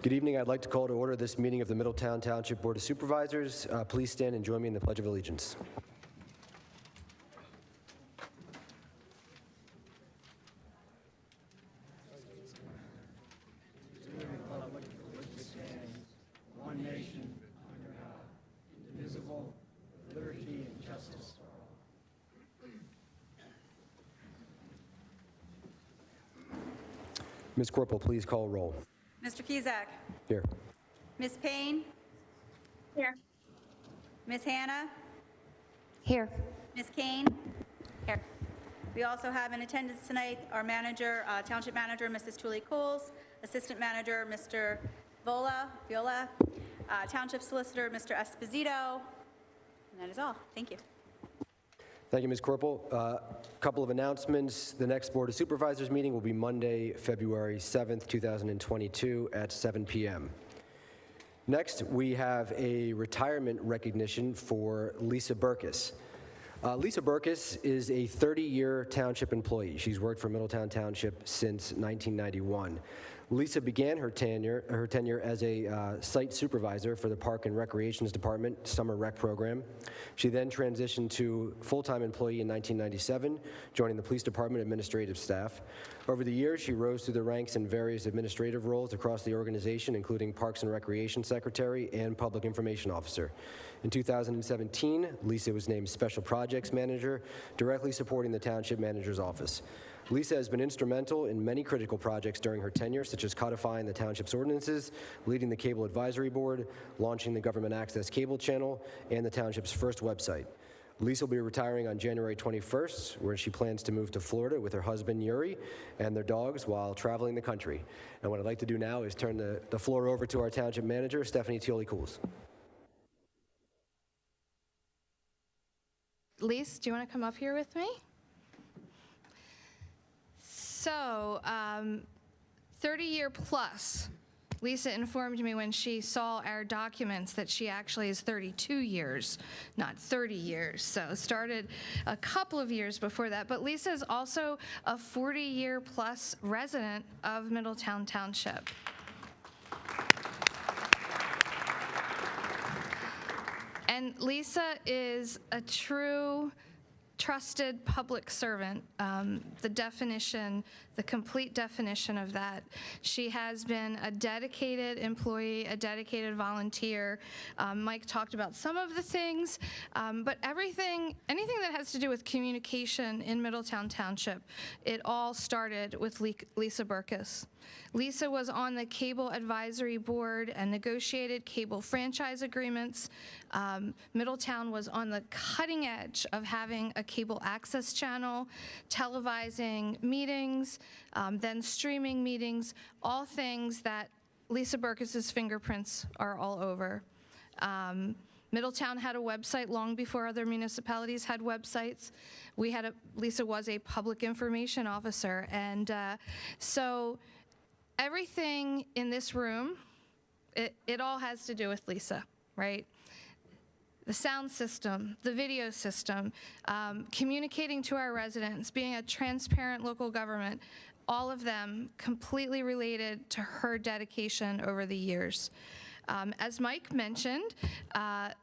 Good evening. I'd like to call to order this meeting of the Middletown Township Board of Supervisors. Please stand and join me in the Pledge of Allegiance. One nation, under God, indivisible, with liberty and justice for all. Ms. Corporal, please call roll. Mr. Kizak. Here. Ms. Payne. Here. Ms. Hannah. Here. Ms. Kane. Here. We also have in attendance tonight our manager, Township Manager, Mrs. Tully Coles, Assistant Manager, Mr. Viola, Township Solicitor, Mr. Esposito, and that is all. Thank you. Thank you, Ms. Corporal. A couple of announcements. The next Board of Supervisors meeting will be Monday, February 7th, 2022 at 7 p.m. Next, we have a retirement recognition for Lisa Burkus. Lisa Burkus is a 30-year township employee. She's worked for Middletown Township since 1991. Lisa began her tenure as a site supervisor for the Park and Recreations Department Summer Rec Program. She then transitioned to full-time employee in 1997, joining the Police Department administrative staff. Over the years, she rose through the ranks in various administrative roles across the organization, including Parks and Recreation Secretary and Public Information Officer. In 2017, Lisa was named Special Projects Manager, directly supporting the Township Manager's Office. Lisa has been instrumental in many critical projects during her tenure, such as codifying the township's ordinances, leading the Cable Advisory Board, launching the Government Access Cable Channel, and the township's first website. Lisa will be retiring on January 21st, where she plans to move to Florida with her husband, Yuri, and their dogs while traveling the country. And what I'd like to do now is turn the floor over to our Township Manager, Stephanie Tioli-Cools. Lise, do you want to come up here with me? So, 30-year plus. Lisa informed me when she saw our documents that she actually is 32 years, not 30 years. So started a couple of years before that. But Lisa is also a 40-year plus resident of Middletown Township. And Lisa is a true trusted public servant, the definition, the complete definition of that. She has been a dedicated employee, a dedicated volunteer. Mike talked about some of the things, but anything that has to do with communication in Middletown Township, it all started with Lisa Burkus. Lisa was on the Cable Advisory Board and negotiated cable franchise agreements. Middletown was on the cutting edge of having a cable access channel, televising meetings, then streaming meetings, all things that Lisa Burkus's fingerprints are all over. Middletown had a website long before other municipalities had websites. Lisa was a public information officer, and so everything in this room, it all has to do with Lisa, right? The sound system, the video system, communicating to our residents, being a transparent local government, all of them completely related to her dedication over the years. As Mike mentioned,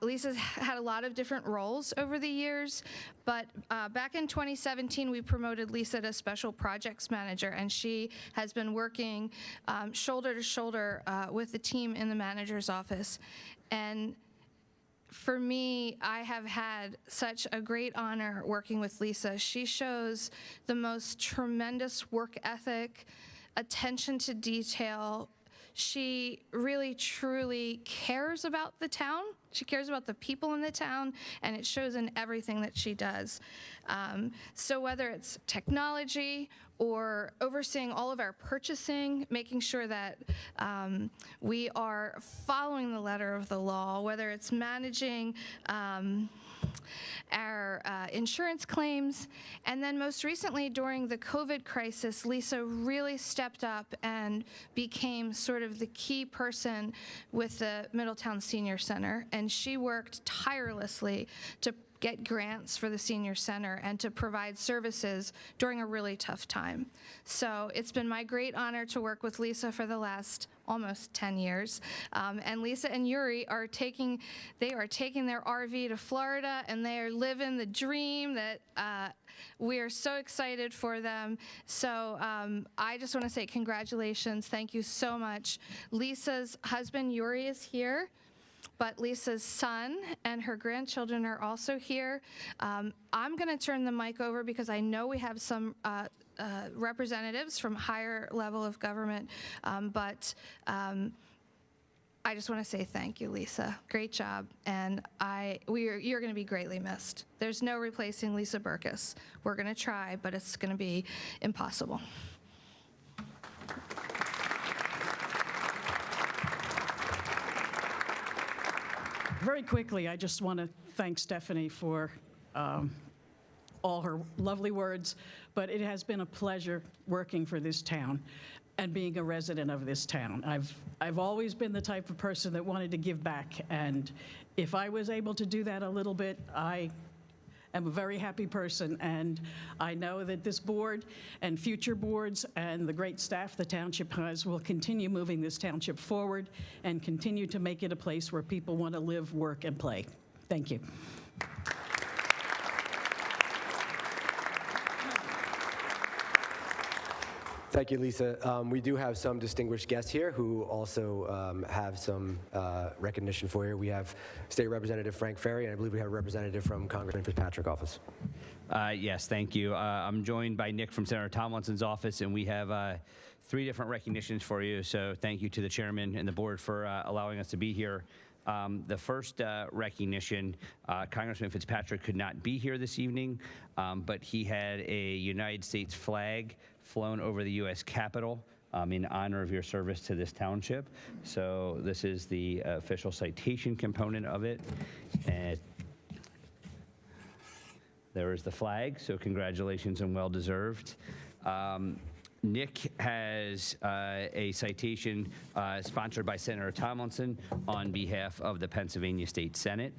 Lisa's had a lot of different roles over the years, but back in 2017, we promoted Lisa to Special Projects Manager, and she has been working shoulder to shoulder with the team in the manager's office. And for me, I have had such a great honor working with Lisa. She shows the most tremendous work ethic, attention to detail. She really, truly cares about the town. She cares about the people in the town, and it shows in everything that she does. So whether it's technology or overseeing all of our purchasing, making sure that we are following the letter of the law, whether it's managing our insurance claims, and then most recently during the COVID crisis, Lisa really stepped up and became sort of the key person with the Middletown Senior Center, and she worked tirelessly to get grants for the senior center and to provide services during a really tough time. So it's been my great honor to work with Lisa for the last almost 10 years. And Lisa and Yuri are taking their RV to Florida, and they are living the dream that we are so excited for them. So I just want to say congratulations. Thank you so much. Lisa's husband, Yuri, is here, but Lisa's son and her grandchildren are also here. I'm going to turn the mic over because I know we have some representatives from higher level of government, but I just want to say thank you, Lisa. Great job, and you're going to be greatly missed. There's no replacing Lisa Burkus. We're going to try, but it's going to be impossible. Very quickly, I just want to thank Stephanie for all her lovely words, but it has been a pleasure working for this town and being a resident of this town. I've always been the type of person that wanted to give back, and if I was able to do that a little bit, I am a very happy person, and I know that this board and future boards and the great staff the township has will continue moving this township forward and continue to make it a place where people want to live, work, and play. Thank you. Thank you, Lisa. We do have some distinguished guests here who also have some recognition for you. We have State Representative Frank Ferry, and I believe we have a representative from Congressman Fitzpatrick's office. Yes, thank you. I'm joined by Nick from Senator Tomlinson's office, and we have 3 different recognitions for you. So thank you to the chairman and the board for allowing us to be here. The first recognition, Congressman Fitzpatrick could not be here this evening, but he had a United States flag flown over the U.S. Capitol in honor of your service to this township. So this is the official citation component of it. And there is the flag, so congratulations and well-deserved. Nick has a citation sponsored by Senator Tomlinson on behalf of the Pennsylvania State Senate.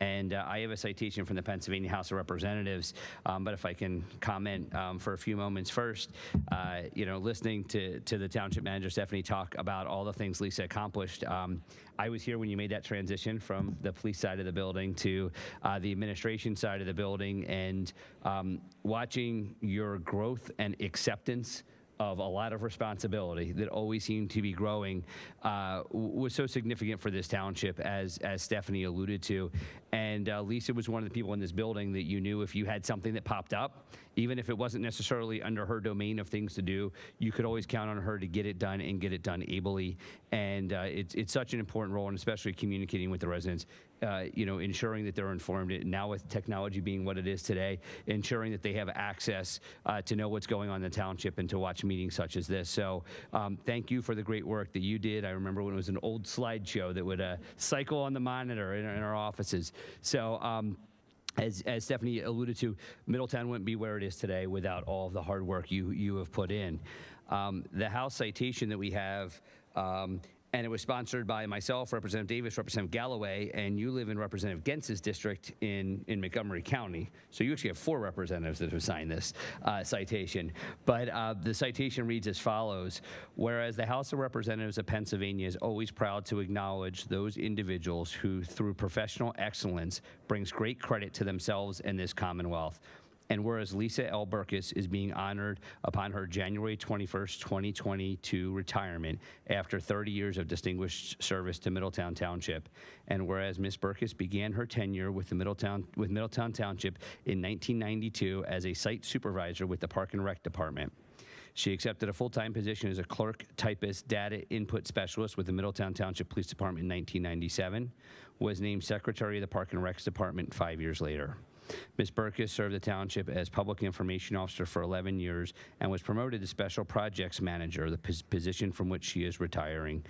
And I have a citation from the Pennsylvania House of Representatives, but if I can comment for a few moments first, listening to the Township Manager, Stephanie, talk about all the things Lisa accomplished. I was here when you made that transition from the police side of the building to the administration side of the building, and watching your growth and acceptance of a lot of responsibility that always seemed to be growing was so significant for this township, as Stephanie alluded to. And Lisa was one of the people in this building that you knew if you had something that popped up, even if it wasn't necessarily under her domain of things to do, you could always count on her to get it done and get it done ably. And it's such an important role, and especially communicating with the residents, ensuring that they're informed. Now with technology being what it is today, ensuring that they have access to know what's going on in the township and to watch meetings such as this. So thank you for the great work that you did. I remember when it was an old slideshow that would cycle on the monitor in our offices. So as Stephanie alluded to, Middletown wouldn't be where it is today without all of the hard work you have put in. The House citation that we have, and it was sponsored by myself, Representative Davis, Representative Galloway, and you live in Representative Gentz's district in Montgomery County. So you actually have 4 representatives that have signed this citation. But the citation reads as follows: whereas the House of Representatives of Pennsylvania is always proud to acknowledge those individuals who, through professional excellence, brings great credit to themselves and this Commonwealth. And whereas Lisa L. Burkus is being honored upon her January 21st, 2022 retirement after 30 years of distinguished service to Middletown Township. And whereas Ms. Burkus began her tenure with Middletown Township in 1992 as a site supervisor with the Park and Rec Department. She accepted a full-time position as a clerk, typist, data input specialist with the Middletown Township Police Department in 1997, was named secretary of the Park and Rec Department 5 years later. Ms. Burkus served the township as public information officer for 11 years and was promoted to special projects manager, the position from which she is retiring.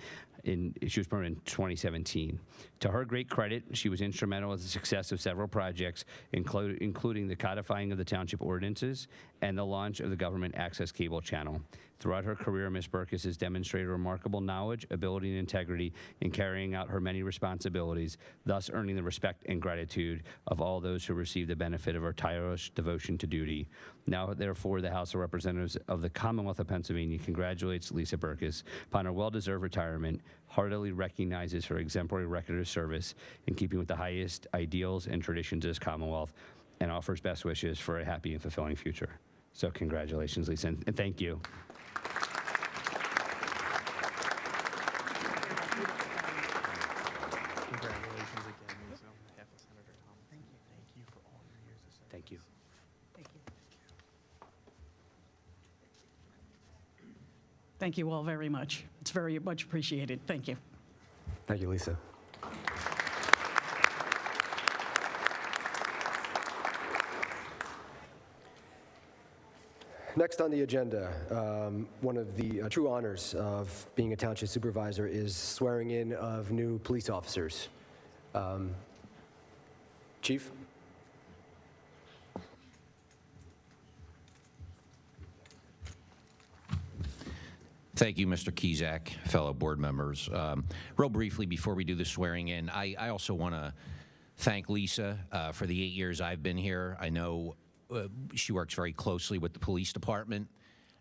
She was promoted in 2017. To her great credit, she was instrumental in the success of several projects, including the codifying of the township ordinances and the launch of the government access cable channel. Throughout her career, Ms. Burkus has demonstrated remarkable knowledge, ability, and integrity in carrying out her many responsibilities, thus earning the respect and gratitude of all those who receive the benefit of her tireless devotion to duty. Now, therefore, the House of Representatives of the Commonwealth of Pennsylvania congratulates Lisa Burkus upon her well-deserved retirement, heartily recognizes her exemplary record of service in keeping with the highest ideals and traditions of this Commonwealth, and offers best wishes for a happy and fulfilling future. So congratulations, Lisa, and thank you. Congratulations again, Lisa, on behalf of Senator Thomas. Thank you. Thank you for all your years of service. Thank you. Thank you all very much. It's very much appreciated. Thank you. Thank you, Lisa. Next on the agenda, one of the true honors of being a township supervisor is swearing in of new police officers. Chief? Thank you, Mr. Kizak, fellow board members. Real briefly, before we do the swearing in, I also want to thank Lisa for the 8 years I've been here. I know she works very closely with the police department,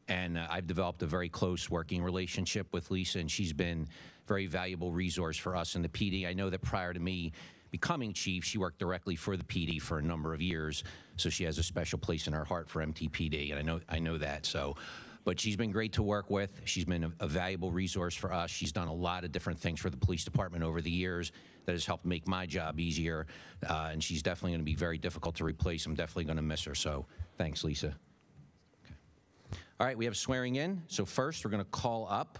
and I've developed a very close working relationship with Lisa, and she's been a very valuable resource for us in the PD. I know that prior to me becoming chief, she worked directly for the PD for a number of years, so she has a special place in her heart for MTPD, and I know that. So. But she's been great to work with. She's been a valuable resource for us. She's done a lot of different things for the police department over the years that has helped make my job easier. And she's definitely going to be very difficult to replace. I'm definitely going to miss her. So thanks, Lisa. Okay. All right, we have swearing in. So first, we're going to call up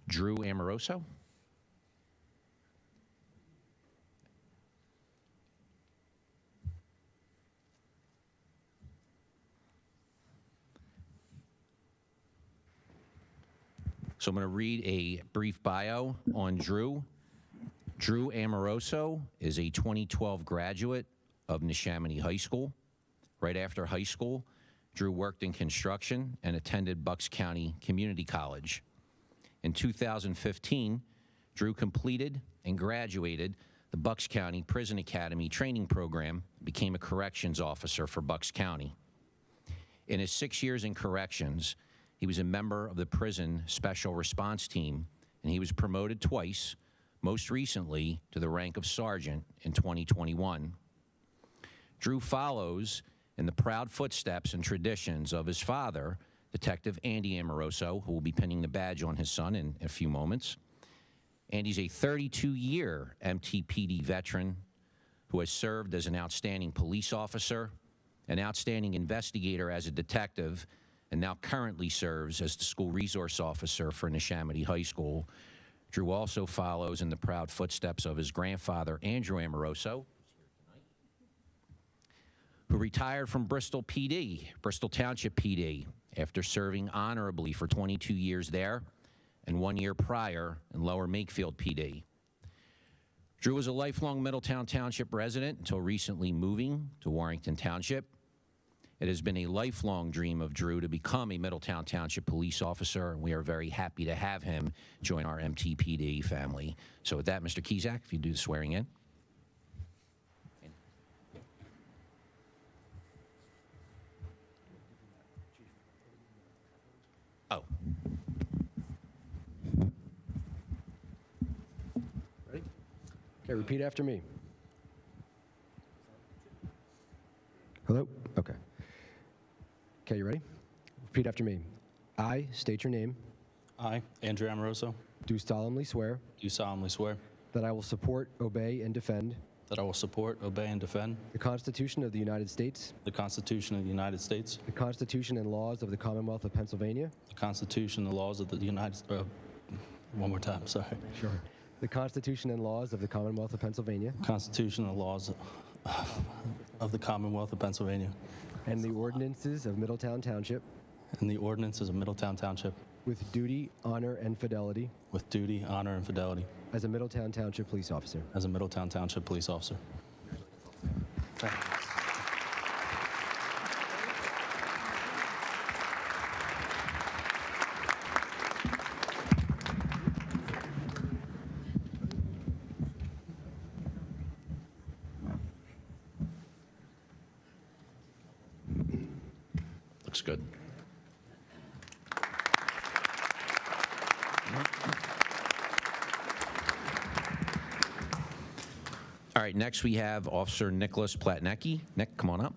Drew Amoroso. So I'm going to read a brief bio on Drew. Drew Amoroso is a 2012 graduate of Neshaminy High School. Right after high school, Drew worked in construction and attended Bucks County Community College. In 2015, Drew completed and graduated the Bucks County Prison Academy training program, became a corrections officer for Bucks County. In his 6 years in corrections, he was a member of the prison special response team, and he was promoted twice, most recently to the rank of sergeant in 2021. Drew follows in the proud footsteps and traditions of his father, Detective Andy Amoroso, who will be pinning the badge on his son in a few moments. Andy's a 32-year MTPD veteran who has served as an outstanding police officer, an outstanding investigator as a detective, and now currently serves as the school resource officer for Neshaminy High School. Drew also follows in the proud footsteps of his grandfather, Andrew Amoroso, who retired from Bristol PD, Bristol Township PD, after serving honorably for 22 years there and 1 year prior in Lower Makefield PD. Drew was a lifelong Middletown Township resident until recently moving to Warrington Township. It has been a lifelong dream of Drew to become a Middletown Township police officer, and we are very happy to have him join our MTPD family. So with that, Mr. Kizak, if you do the swearing in. Oh. Ready? Okay, repeat after me. Hello? Okay. Okay, you ready? Repeat after me. I state your name, I, Andrew Amoroso, do solemnly swear do solemnly swear that I will support, obey, and defend that I will support, obey, and defend the Constitution of the United States, the Constitution of the United States, the Constitution and laws of the Commonwealth of Pennsylvania. the Constitution and laws of the United one more time, sorry. Sure. The Constitution and laws of the Commonwealth of Pennsylvania. Constitution and laws of the Commonwealth of Pennsylvania And the ordinances of Middletown Township. and the ordinances of Middletown Township. with duty, honor, and fidelity with duty, honor, and fidelity as a Middletown Township police officer. as a Middletown Township police officer. Looks good. All right, next we have Officer Nicholas Plattenecki. Nick, come on up.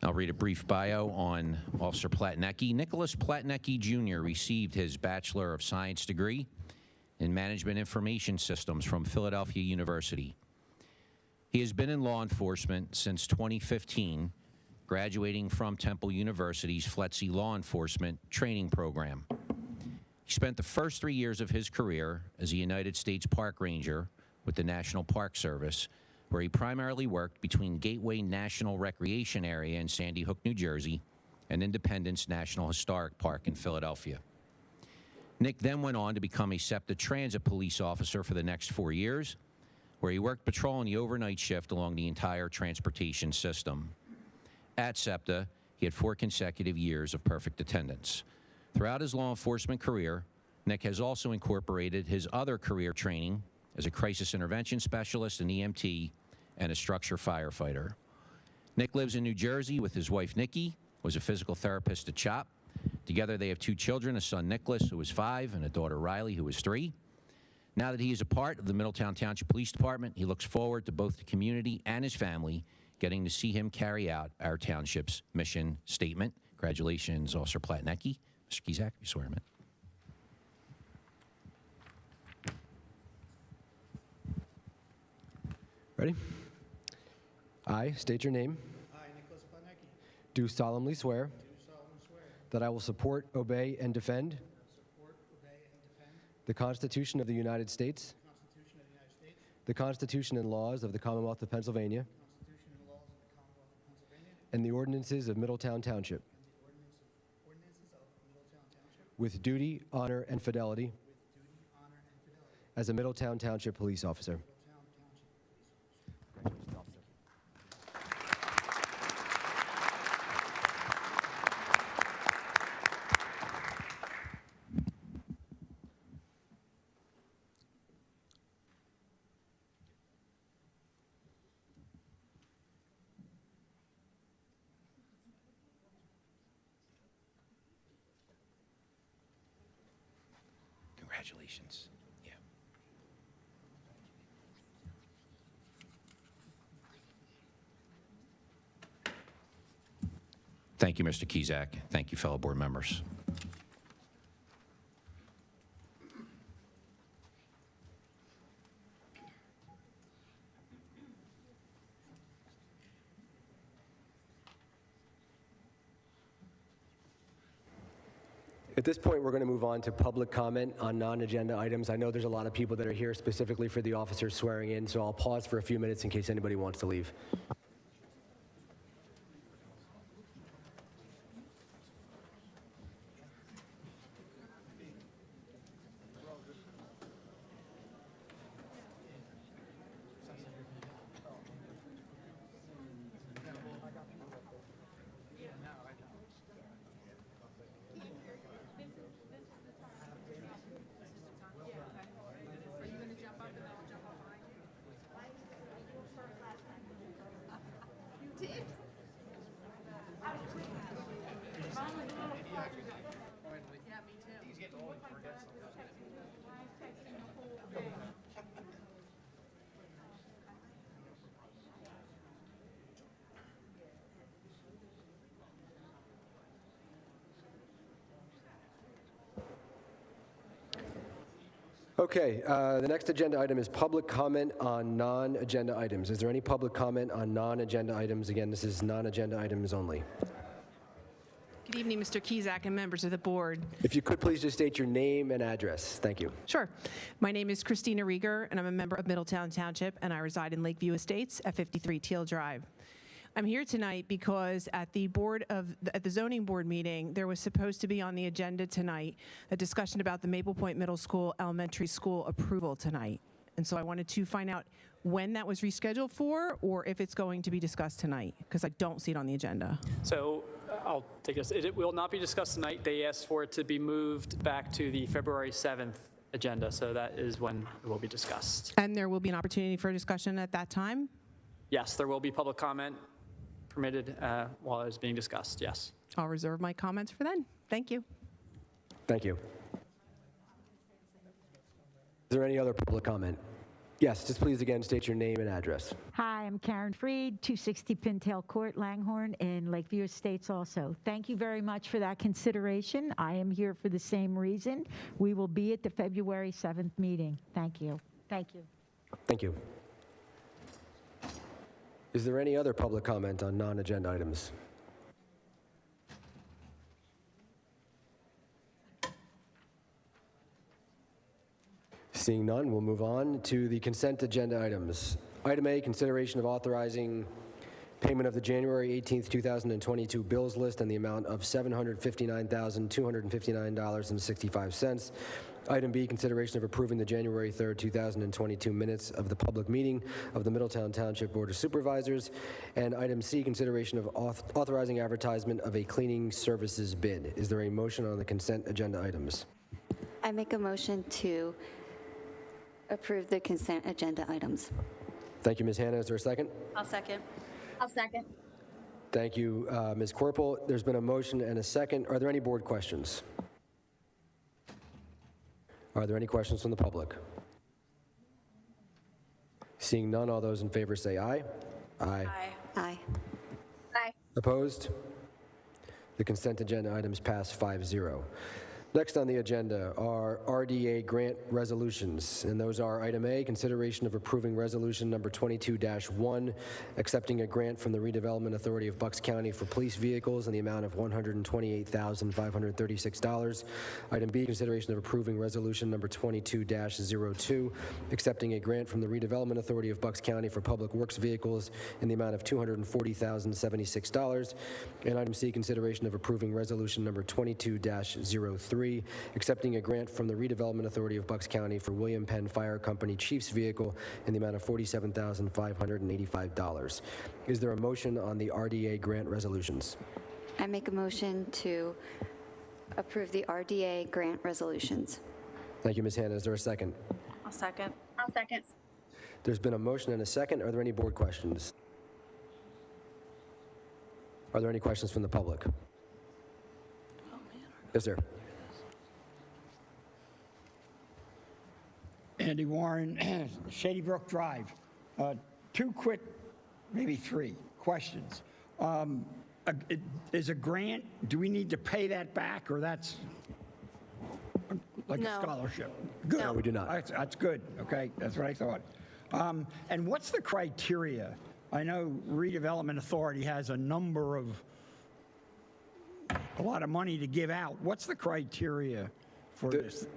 I'll read a brief bio on Officer Plattenecki. Nicholas Plattenecki Jr. received his Bachelor of Science degree in Management Information Systems from Philadelphia University. He has been in law enforcement since 2015, graduating from Temple University's FLETC Law Enforcement Training Program. He spent the first 3 years of his career as a United States Park Ranger with the National Park Service, where he primarily worked between Gateway National Recreation Area in Sandy Hook, New Jersey, and Independence National Historic Park in Philadelphia. Nick then went on to become a SEPTA transit police officer for the next 4 years, where he worked patrolling the overnight shift along the entire transportation system. At SEPTA, he had 4 consecutive years of perfect attendance. Throughout his law enforcement career, Nick has also incorporated his other career training as a crisis intervention specialist, an EMT, and a structure firefighter. Nick lives in New Jersey with his wife, Nikki, was a physical therapist at CHOP. Together, they have 2 children, a son, Nicholas, who is 5, and a daughter, Riley, who is 3. Now that he is a part of the Middletown Township Police Department, he looks forward to both the community and his family getting to see him carry out our township's mission statement. Congratulations, Officer Plattenecki. Mr. Kizak, you swear him in. Ready? I state your name. I, Nicholas Plattenecki, Do solemnly swear do solemnly swear that I will support, obey, and defend support, obey, and defend the Constitution of the United States, the Constitution of the United States, the Constitution and laws of the Commonwealth of Pennsylvania, the Constitution and laws of the Commonwealth of Pennsylvania, and the ordinances of Middletown Township, and the ordinances of Middletown Township, with duty, honor, and fidelity with duty, honor, and fidelity, as a Middletown Township police officer. Middletown Township Police Officer. Congratulations. Yeah. Thank you, Mr. Kizak. Thank you, fellow board members. At this point, we're going to move on to public comment on non-agenda items. I know there's a lot of people that are here specifically for the officers swearing in, so I'll pause for a few minutes in case anybody wants to leave. Okay, the next agenda item is public comment on non-agenda items. Is there any public comment on non-agenda items? Again, this is non-agenda items only. Good evening, Mr. Kizak and members of the board. If you could please just state your name and address. Thank you. Sure. My name is Christina Rieger, and I'm a member of Middletown Township, and I reside in Lakeview Estates at 53 Teal Drive. I'm here tonight because at the zoning board meeting, there was supposed to be on the agenda tonight a discussion about the Maple Point Middle School Elementary School approval tonight. And so I wanted to find out when that was rescheduled for, or if it's going to be discussed tonight, because I don't see it on the agenda. So I'll take this. It will not be discussed tonight. They asked for it to be moved back to the February 7th agenda, so that is when it will be discussed. And there will be an opportunity for discussion at that time? Yes, there will be public comment permitted while it is being discussed, yes. I'll reserve my comments for then. Thank you. Thank you. Is there any other public comment? Yes, just please again state your name and address. Hi, I'm Karen Freed, 260 Pintail Court, Langhorne, in Lakeview Estates also. Thank you very much for that consideration. I am here for the same reason. We will be at the February 7th meeting. Thank you. Thank you. Thank you. Is there any other public comment on non-agenda items? Seeing none, we'll move on to the consent agenda items. Item A, consideration of authorizing payment of the January 18th, 2022 bills list in the amount of $759,259.65. Item B, consideration of approving the January 3rd, 2022 minutes of the public meeting of the Middletown Township Board of Supervisors. And item C, consideration of authorizing advertisement of a cleaning services bid. Is there a motion on the consent agenda items? I make a motion to approve the consent agenda items. Thank you, Ms. Hannah. Is there a second? I'll second. I'll second. Thank you, Ms. Corporal. There's been a motion and a second. Are there any board questions? Are there any questions from the public? Seeing none, all those in favor say aye. Aye. Aye. Aye. Opposed? The consent agenda items pass 5-0. Next on the agenda are RDA Grant Resolutions, and those are item A, consideration of approving resolution number 22-1, accepting a grant from the Redevelopment Authority of Bucks County for police vehicles in the amount of $128,536. Item B, consideration of approving resolution number 22-02, accepting a grant from the Redevelopment Authority of Bucks County for public works vehicles in the amount of $240,076. And item C, consideration of approving resolution number 22-03, accepting a grant from the Redevelopment Authority of Bucks County for William Penn Fire Company Chief's vehicle in the amount of $47,585. Is there a motion on the RDA grant resolutions? I make a motion to approve the RDA grant resolutions. Thank you, Ms. Hannah. Is there a second? I'll second. I'll second. There's been a motion and a second. Are there any board questions? Are there any questions from the public? Yes, sir. Andy Warren, Shady Brook Drive. Two quick, maybe three questions. Is a grant, do we need to pay that back, or that's like No. a scholarship? Good. No, we do not. That's good, okay, that's what I thought. And what's the criteria? I know Redevelopment Authority has a lot of money to give out. What's the criteria for this?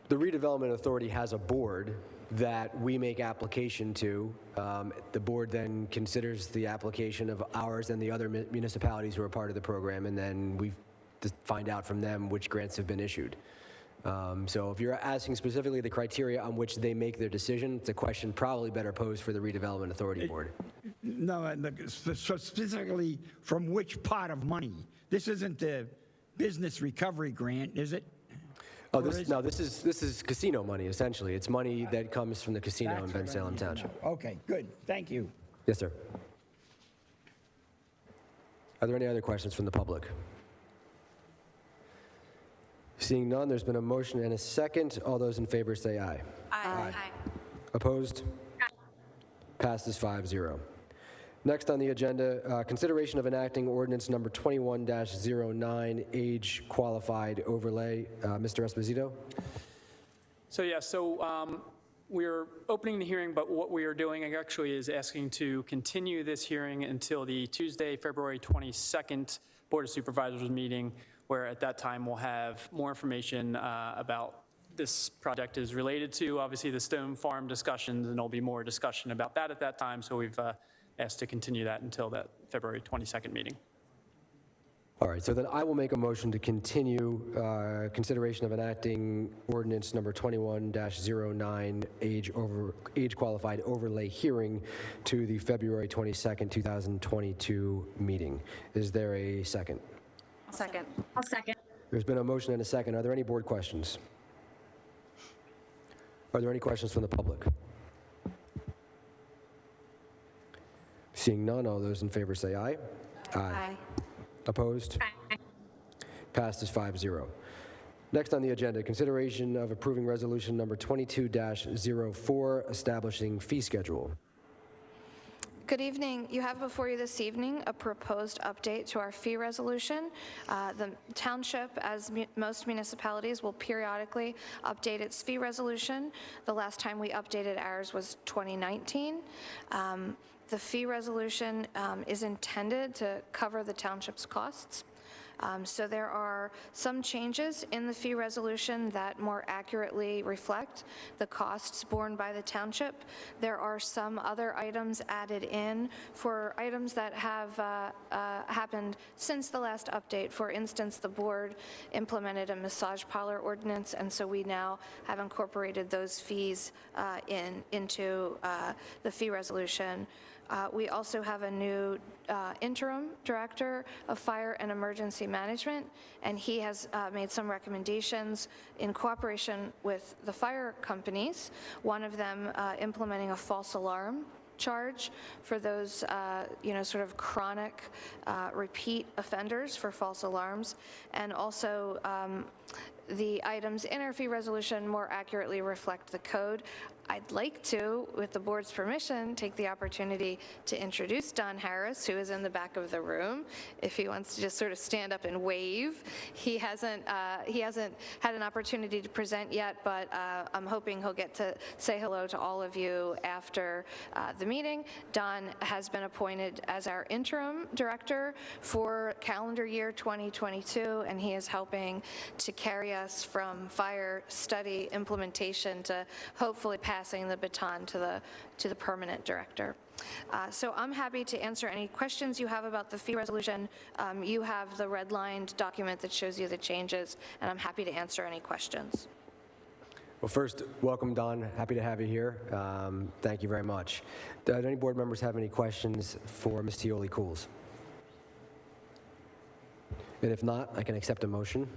The Redevelopment Authority has a board that we make application to. The board then considers the application of ours and the other municipalities who are part of the program, and then we just find out from them which grants have been issued. So if you're asking specifically the criteria on which they make their decision, it's a question probably better posed for the Redevelopment Authority Board. No, so specifically from which pot of money? This isn't the business recovery grant, is it? Oh, this is casino money, essentially. It's money that comes from the casino in Ben Salem Township. Okay, good, thank you. Yes, sir. Are there any other questions from the public? Seeing none, there's been a motion and a second. All those in favor say aye. Aye. Opposed? Passes 5-0. Next on the agenda, consideration of enacting ordinance number 21-09, age qualified overlay. Mr. Esposito? So we're opening the hearing, but what we are doing actually is asking to continue this hearing until the Tuesday, February 22nd Board of Supervisors meeting, where at that time we'll have more information about this project is related to, obviously, the Stone Farm discussions, and there'll be more discussion about that at that time. So we've asked to continue that until that February 22nd meeting. All right, so then I will make a motion to continue consideration of enacting ordinance number 21-09, age qualified overlay hearing to the February 22nd, 2022 meeting. Is there a second? Second. There's been a motion and a second. Are there any board questions? Are there any questions from the public? Seeing none, all those in favor say aye. Aye. Opposed? Passes 5-0. Next on the agenda, consideration of approving resolution number 22-04, establishing fee schedule. Good evening. You have before you this evening a proposed update to our fee resolution. The township, as most municipalities, will periodically update its fee resolution. The last time we updated ours was 2019. The fee resolution is intended to cover the township's costs. So there are some changes in the fee resolution that more accurately reflect the costs borne by the township. There are some other items added in for items that have happened since the last update. For instance, the board implemented a massage parlor ordinance, and so we now have incorporated those fees into the fee resolution. We also have a new interim director of fire and emergency management, and he has made some recommendations in cooperation with the fire companies, one of them implementing a false alarm charge for those, sort of chronic repeat offenders for false alarms, and also the items in our fee resolution more accurately reflect the code. I'd like to, with the board's permission, take the opportunity to introduce Don Harris, who is in the back of the room, if he wants to just sort of stand up and wave. He hasn't had an opportunity to present yet, but I'm hoping he'll get to say hello to all of you after the meeting. Don has been appointed as our interim director for calendar year 2022, and he is helping to carry us from fire study implementation to hopefully passing the baton to the permanent director. So I'm happy to answer any questions you have about the fee resolution. You have the redlined document that shows you the changes, and I'm happy to answer any questions. Well, first, welcome, Don. Happy to have you here. Thank you very much. Do any board members have any questions for Ms. Tioli-Cools? And if not, I can accept a motion.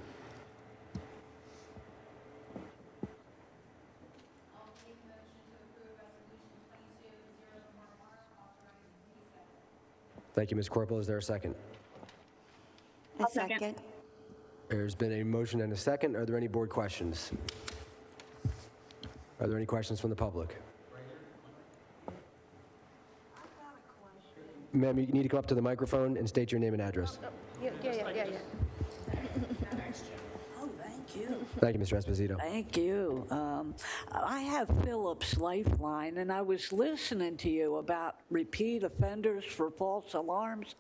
Thank you, Ms. Corporal. Is there a second? A second. There's been a motion and a second. Are there any board questions? Are there any questions from the public? Ma'am, you need to come up to the microphone and state your name and address. Yeah. Oh, thank you. Thank you, Mr. Esposito. Thank you. I have Phillips Lifeline, and I was listening to you about repeat offenders for false alarms.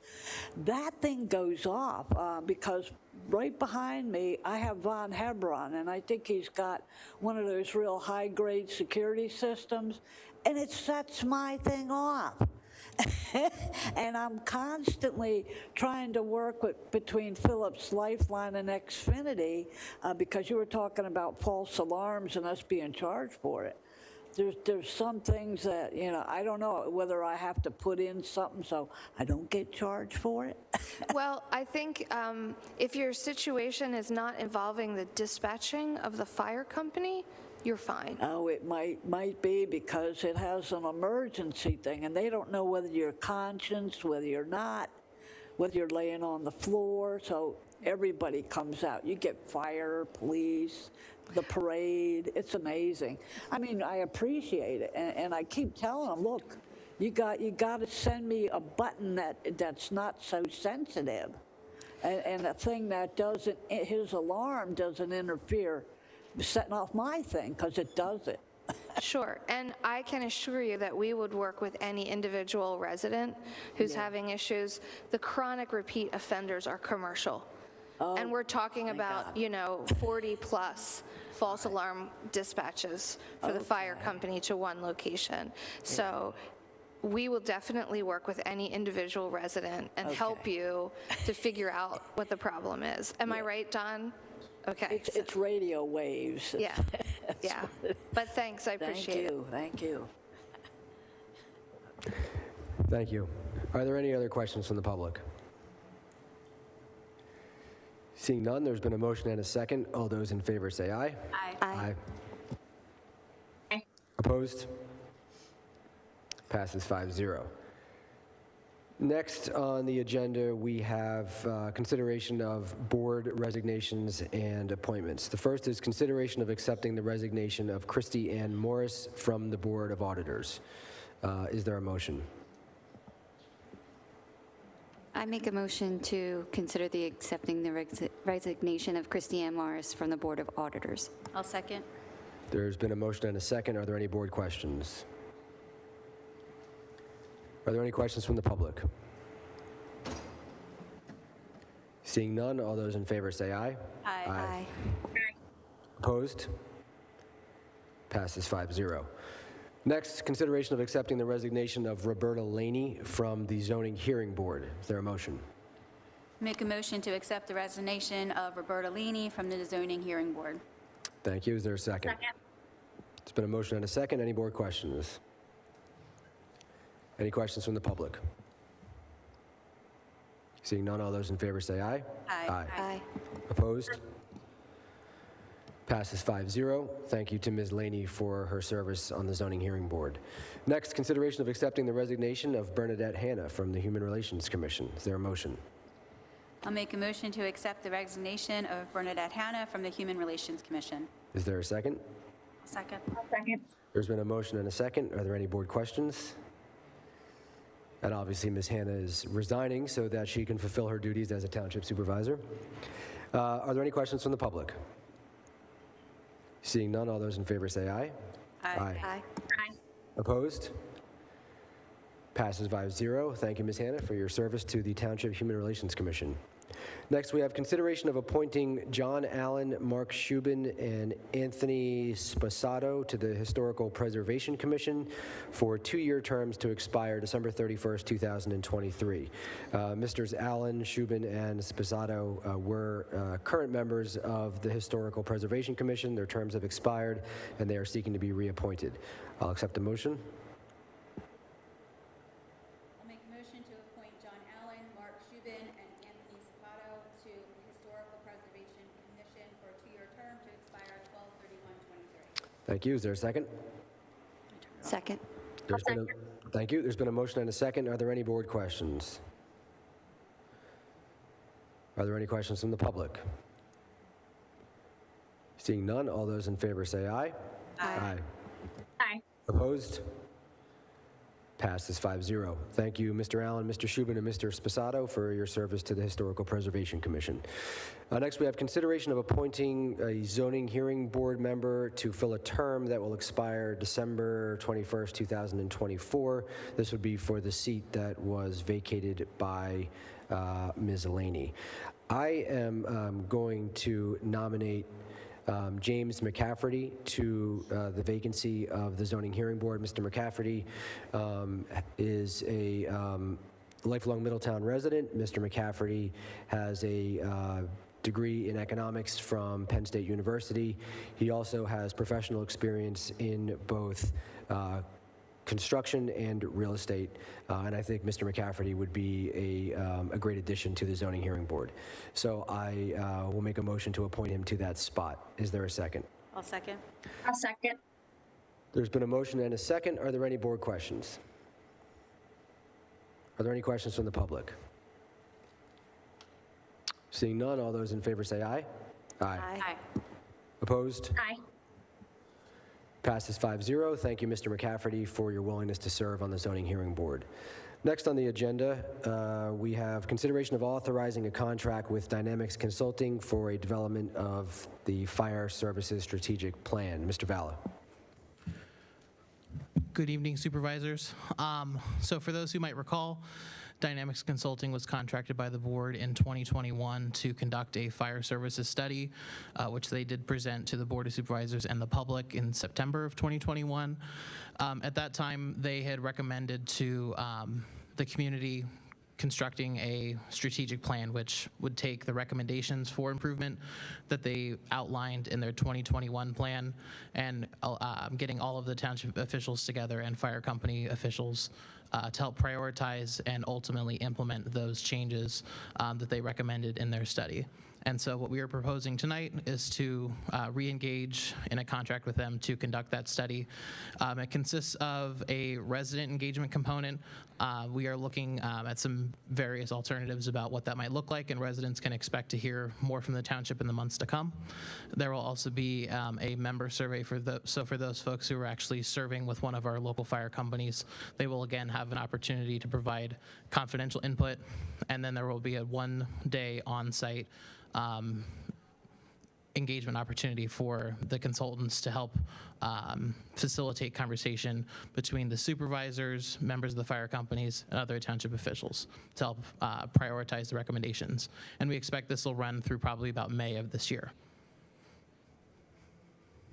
That thing goes off because right behind me, I have Von Hebron, and I think he's got one of those real high-grade security systems, and it sets my thing off. And I'm constantly trying to work between Philips Lifeline and Xfinity because you were talking about false alarms and us being charged for it. There's some things that, I don't know whether I have to put in something so I don't get charged for it. Well, I think if your situation is not involving the dispatching of the fire company, you're fine. Oh, it might be because it has an emergency thing, and they don't know whether you're conscious, whether you're not, whether you're laying on the floor. So everybody comes out. You get fire, police, the parade. It's amazing. I mean, I appreciate it, and I keep telling them, look, you got to send me a button that's not so sensitive, and a thing that doesn't, his alarm doesn't interfere setting off my thing, because it does it. Sure, and I can assure you that we would work with any individual resident who's having issues. The chronic repeat offenders are commercial. And we're talking about, 40-plus false alarm dispatches for the fire company to one location. So we will definitely work with any individual resident and help you to figure out what the problem is. Am I right, Don? Okay. It's radio waves. Yeah, yeah. But thanks, I appreciate it. Thank you. Thank you. Are there any other questions from the public? Seeing none, there's been a motion and a second. All those in favor say aye. Aye. Aye. Opposed? Passes 5-0. Next on the agenda, we have consideration of board resignations and appointments. The first is consideration of accepting the resignation of Christy Ann Morris from the Board of Auditors. Is there a motion? I make a motion to consider accepting the resignation of Christy Ann Morris from the Board of Auditors. I'll second. There's been a motion and a second. Are there any board questions? Are there any questions from the public? Seeing none, all those in favor say aye. Aye. Opposed? Passes 5-0. Next, consideration of accepting the resignation of Roberta Laney from the Zoning Hearing Board. Is there a motion? Make a motion to accept the resignation of Roberta Laney from the Zoning Hearing Board. Thank you. Is there a second? Second. There's been a motion and a second. Any board questions? Any questions from the public? Seeing none, all those in favor say aye. Aye. Opposed? Passes 5-0. Thank you to Ms. Laney for her service on the Zoning Hearing Board. Next, consideration of accepting the resignation of Bernadette Hanna from the Human Relations Commission. Is there a motion? I'll make a motion to accept the resignation of Bernadette Hanna from the Human Relations Commission. Is there a second? Second. There's been a motion and a second. Are there any board questions? And obviously, Ms. Hanna is resigning so that she can fulfill her duties as a township supervisor. Are there any questions from the public? Seeing none, all those in favor say aye. Aye. Opposed? Passes 5-0. Thank you, Ms. Hanna, for your service to the Township Human Relations Commission. Next, we have consideration of appointing John Allen, Mark Shubin, and Anthony Sposato to the Historical Preservation Commission for 2-year terms to expire December 31st, 2023. Misters Allen, Shubin, and Sposato were current members of the Historical Preservation Commission. Their terms have expired, and they are seeking to be reappointed. I'll accept a motion. I'll make a motion to appoint John Allen, Mark Shubin, and Anthony Sapato to Historical Preservation Commission for a 2-year term to expire 12/31/23. Thank you. Is there a second? Second. Thank you. There's been a motion and a second. Are there any board questions? Are there any questions from the public? Seeing none, all those in favor say aye. Aye. Opposed? Passes 5-0. Thank you, Mr. Allen, Mr. Shubin, and Mr. Sposato for your service to the Historical Preservation Commission. Next, we have consideration of appointing a zoning hearing board member to fill a term that will expire December 21st, 2024. This would be for the seat that was vacated by Ms. Laney. I am going to nominate James McCafferty to the vacancy of the Zoning Hearing Board. Mr. McCafferty is a lifelong Middletown resident. Mr. McCafferty has a degree in economics from Penn State University. He also has professional experience in both construction and real estate, and I think Mr. McCafferty would be a great addition to the Zoning Hearing Board. So I will make a motion to appoint him to that spot. Is there a second? I'll second. There's been a motion and a second. Are there any board questions? Are there any questions from the public? Seeing none, all those in favor say aye. Aye. Opposed? Passes 5-0. Thank you, Mr. McCafferty, for your willingness to serve on the Zoning Hearing Board. Next on the agenda, we have consideration of authorizing a contract with Dynamics Consulting for a development of the Fire Services Strategic Plan. Mr. Valla. Good evening, Supervisors. So for those who might recall, Dynamics Consulting was contracted by the board in 2021 to conduct a fire services study, which they did present to the Board of Supervisors and the public in September of 2021. At that time, they had recommended to the community constructing a strategic plan which would take the recommendations for improvement that they outlined in their 2021 plan and getting all of the township officials together and fire company officials to help prioritize and ultimately implement those changes that they recommended in their study. And so what we are proposing tonight is to re-engage in a contract with them to conduct that study. It consists of a resident engagement component. We are looking at some various alternatives about what that might look like, and residents can expect to hear more from the township in the months to come. There will also be a member survey for those folks who are actually serving with one of our local fire companies. They will again have an opportunity to provide confidential input, and then there will be a one-day on-site engagement opportunity for the consultants to help facilitate conversation between the supervisors, members of the fire companies, and other township officials to help prioritize the recommendations. And we expect this will run through probably about May of this year.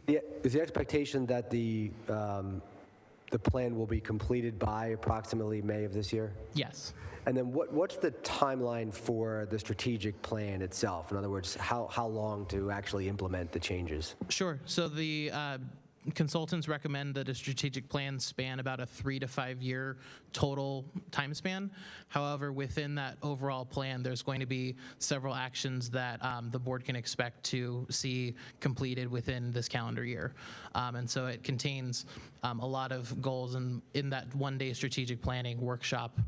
Is the expectation that the plan will be completed by approximately May of this year? Yes. And then what's the timeline for the strategic plan itself? In other words, how long to actually implement the changes? Sure. So the consultants recommend that a strategic plan span about a 3 to 5 year total time span. However, within that overall plan, there's going to be several actions that the board can expect to see completed within this calendar year. And so it contains a lot of goals, and in that one-day strategic planning workshop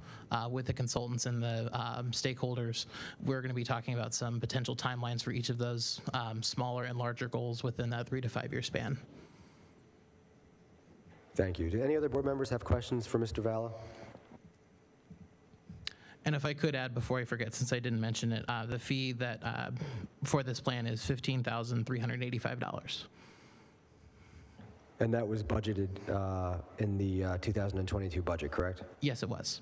with the consultants and the stakeholders, we're going to be talking about some potential timelines for each of those smaller and larger goals within that 3 to 5 year span. Thank you. Do any other board members have questions for Mr. Valla? And if I could add, before I forget, since I didn't mention it, the fee that for this plan is $15,385. And that was budgeted in the 2022 budget, correct? Yes, it was.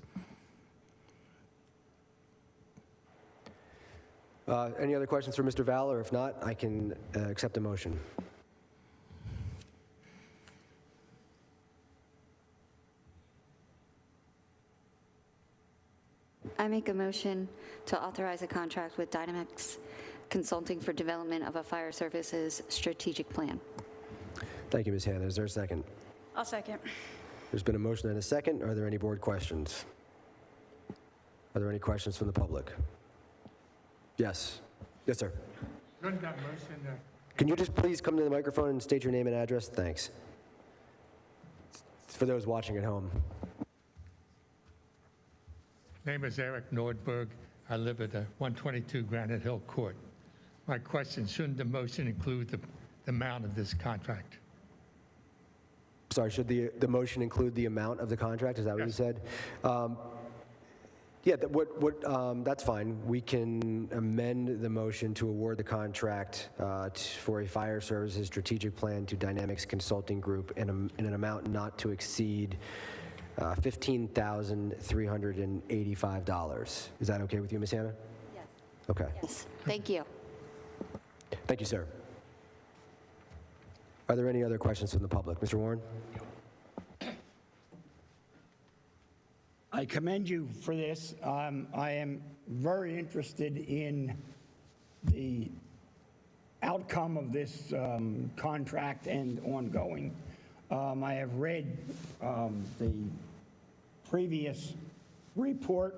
Any other questions for Mr. Valla? Or if not, I can accept a motion. I make a motion to authorize a contract with Dynamics Consulting for development of a fire services strategic plan. Thank you, Ms. Hanna. Is there a second? I'll second. There's been a motion and a second. Are there any board questions? Are there any questions from the public? Yes. Yes, sir. Can you just please come to the microphone and state your name and address? Thanks. For those watching at home. Name is Eric Nordberg. I live at 122 Granite Hill Court. My question, shouldn't the motion include the amount of this contract? Sorry, should the motion include the amount of the contract? Is that what you said? Yeah, that's fine. We can amend the motion to award the contract for a fire services strategic plan to Dynamics Consulting Group in an amount not to exceed $15,385. Is that okay with you, Ms. Hanna? Yes. Okay. Yes. Thank you. Thank you, sir. Are there any other questions from the public? Mr. Warren? I commend you for this. I am very interested in the outcome of this contract and ongoing. I have read the previous report,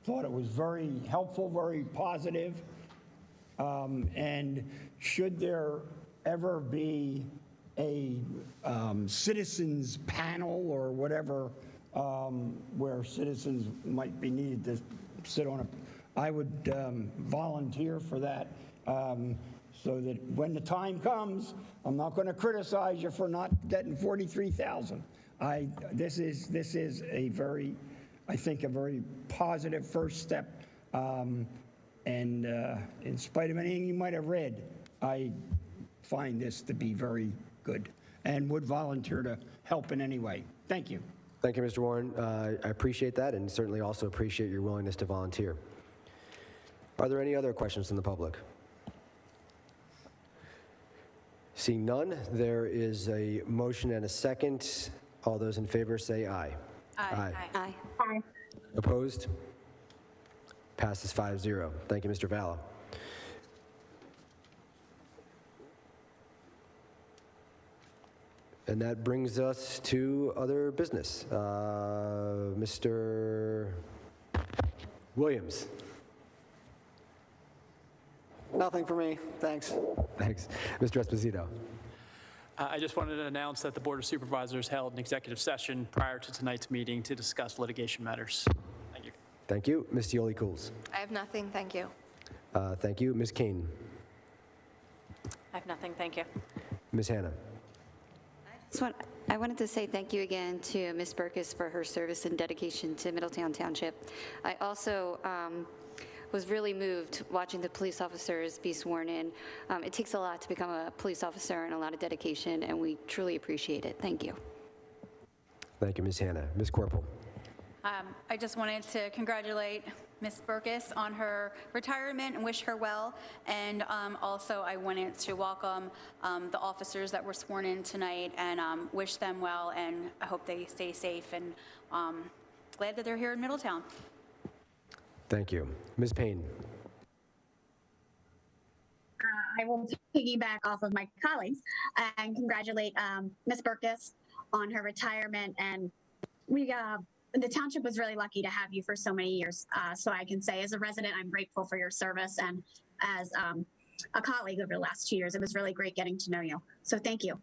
thought it was very helpful, very positive. And should there ever be a citizens panel or whatever where citizens might be needed to sit on I would volunteer for that so that when the time comes, I'm not going to criticize you for not getting $43,000. This is a very, I think, a very positive first step. And in spite of anything you might have read, I find this to be very good. and would volunteer to help in any way. Thank you. Thank you, Mr. Warren. I appreciate that and certainly also appreciate your willingness to volunteer. Are there any other questions from the public? Seeing none, there is a motion and a second. All those in favor say aye. Aye. Aye. Opposed? Passes 5-0. Thank you, Mr. Valla. And that brings us to other business. Mr. Williams. Nothing for me, thanks. Thanks. Mr. Esposito. I just wanted to announce that the Board of Supervisors held an executive session prior to tonight's meeting to discuss litigation matters. Thank you. Thank you. Ms. Yoli-Cools. I have nothing, thank you. Thank you. Ms. Kane. I have nothing, thank you. Ms. Hanna. I wanted to say thank you again to Ms. Burkus for her service and dedication to Middletown Township. I also was really moved watching the police officers be sworn in. It takes a lot to become a police officer and a lot of dedication, and we truly appreciate it. Thank you. Thank you, Ms. Hanna. Ms. Corporal. I just wanted to congratulate Ms. Burkus on her retirement and wish her well. And also, I wanted to welcome the officers that were sworn in tonight and wish them well, and I hope they stay safe, and glad that they're here in Middletown. Thank you. Ms. Payne. I will piggyback off of my colleagues and congratulate Ms. Burkus on her retirement. And the township was really lucky to have you for so many years. So I can say, as a resident, I'm grateful for your service, and as a colleague over the last 2 years, it was really great getting to know you. So thank you.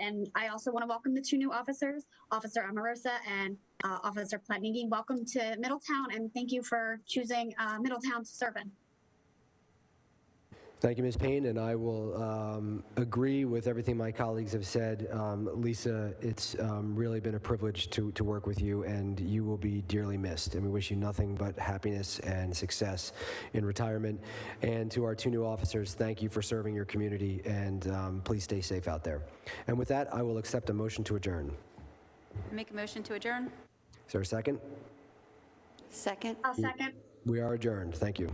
And I also want to welcome the two new officers, Officer Omarosa and Officer Plattenecki. Welcome to Middletown, and thank you for choosing Middletown to serve in. Thank you, Ms. Payne, and I will agree with everything my colleagues have said. Lisa, it's really been a privilege to work with you, and you will be dearly missed. And we wish you nothing but happiness and success in retirement. And to our two new officers, thank you for serving your community, and please stay safe out there. And with that, I will accept a motion to adjourn. Make a motion to adjourn. Is there a second? Second. I'll second. We are adjourned. Thank you.